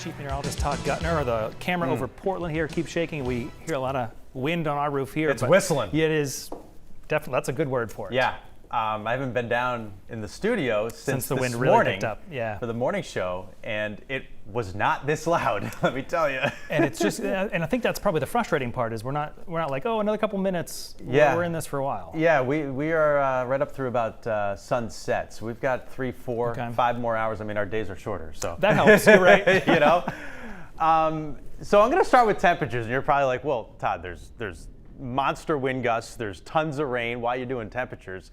Chief Meteorologist Todd Guttner. The camera over Portland here keeps shaking. We hear a lot of wind on our roof here. It's whistling. Yeah, it is definitely. That's a good word for it. Yeah. I haven't been down in the studio since the this wind really morning picked up. Yeah. For the morning show, and it was not this loud. Let me tell you. And it's just, and I think that's probably the frustrating part is we're not like, oh, another couple minutes. Yeah. We're in this for a while. Yeah, we are right up through about sunset. So we've got 3, 4, 5 more hours. I mean, our days are shorter, so that helps. You're right. You know. So I'm going to start with temperatures, and you're probably like, well, Todd, there's monster wind gusts, there's tons of rain. Why are you doing temperatures?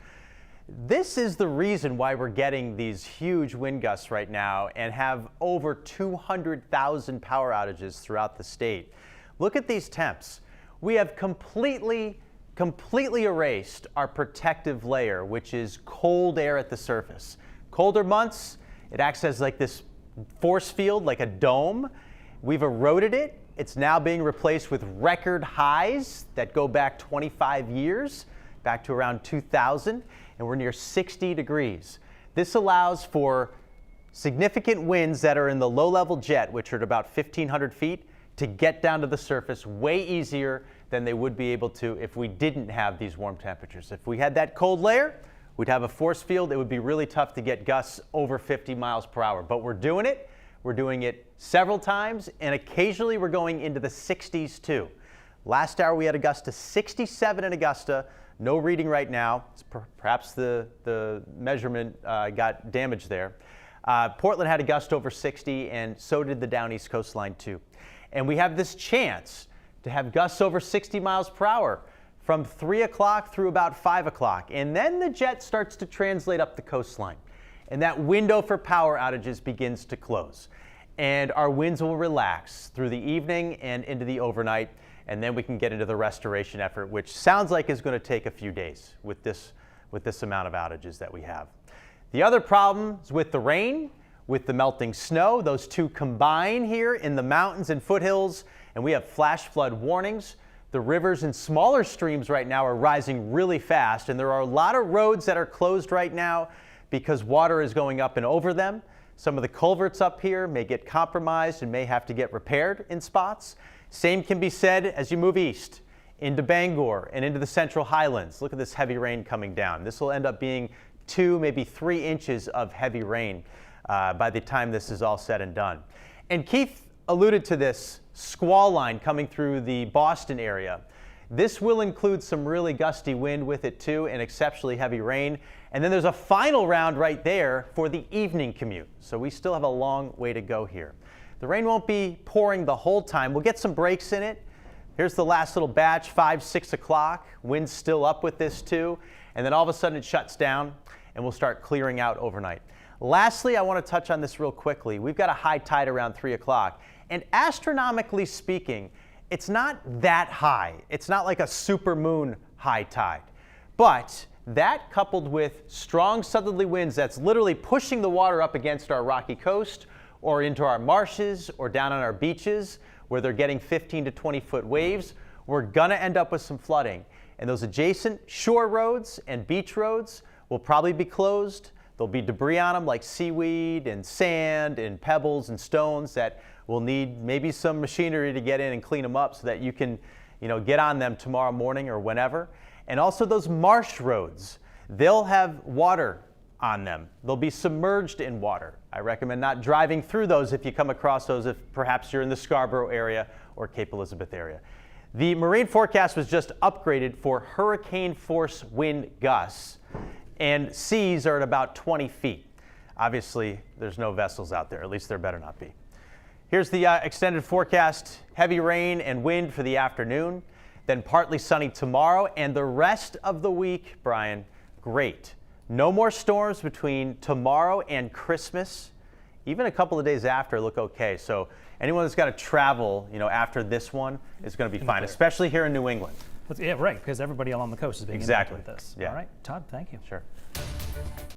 This is the reason why we're getting these huge wind gusts right now and have over 200,000 power outages throughout the state. Look at these temps. We have completely erased our protective layer, which is cold air at the surface. Colder months, it acts as like this force field, like a dome. We've eroded it. It's now being replaced with record highs that go back 25 years, back to around 2000. And we're near 60 degrees. This allows for significant winds that are in the low-level jet, which are at about 1,500 feet, to get down to the surface way easier than they would be able to if we didn't have these warm temperatures. If we had that cold layer, we'd have a force field. It would be really tough to get gusts over 50 miles per hour. But we're doing it. We're doing it several times, and occasionally we're going into the 60s too. Last hour we had a gust to 67 in Augusta. No reading right now. It's perhaps the measurement got damaged there. Portland had a gust over 60, and so did the down east coastline too. And we have this chance to have gusts over 60 miles per hour from 3 o'clock through about 5 o'clock. And then the jet starts to translate up the coastline. And that window for power outages begins to close. And our winds will relax through the evening and into the overnight. And then we can get into the restoration effort, which sounds like is going to take a few days with this amount of outages that we have. The other problem is with the rain, with the melting snow. Those two combine here in the mountains and foothills, and we have flash flood warnings. The rivers and smaller streams right now are rising really fast, and there are a lot of roads that are closed right now because water is going up and over them. Some of the culverts up here may get compromised and may have to get repaired in spots. Same can be said as you move east into Bangor and into the Central Highlands. Look at this heavy rain coming down. This will end up being 2, maybe 3 inches of heavy rain by the time this is all said and done. And Keith alluded to this squall line coming through the Boston area. This will include some really gusty wind with it too, and exceptionally heavy rain. And then there's a final round right there for the evening commute. So we still have a long way to go here. The rain won't be pouring the whole time. We'll get some breaks in it. Here's the last little batch, 5, 6 o'clock. Wind's still up with this too. And then all of a sudden it shuts down and we'll start clearing out overnight. Lastly, I want to touch on this real quickly. We've got a high tide around 3 o'clock. And astronomically speaking, it's not that high. It's not like a supermoon high tide. But that coupled with strong southerly winds that's literally pushing the water up against our rocky coast or into our marshes or down on our beaches where they're getting 15 to 20 foot waves, we're gonna end up with some flooding. And those adjacent shore roads and beach roads will probably be closed. There'll be debris on them like seaweed and sand and pebbles and stones that will need maybe some machinery to get in and clean them up so that you can, get on them tomorrow morning or whenever. And also those marsh roads, they'll have water on them. They'll be submerged in water. I recommend not driving through those if you come across those, if perhaps you're in the Scarborough area or Cape Elizabeth area. The marine forecast was just upgraded for hurricane force wind gusts, and seas are at about 20 feet. Obviously, there's no vessels out there, at least there better not be. Here's the extended forecast: heavy rain and wind for the afternoon, then partly sunny tomorrow, and the rest of the week, Brian, great. No more storms between tomorrow and Christmas. Even a couple of days after look okay. So anyone that's got to travel, after this one is going to be fine, especially here in New England. Yeah, right, because everybody along the coast is being impacted with this. Yeah. All right, Todd, thank you. Sure.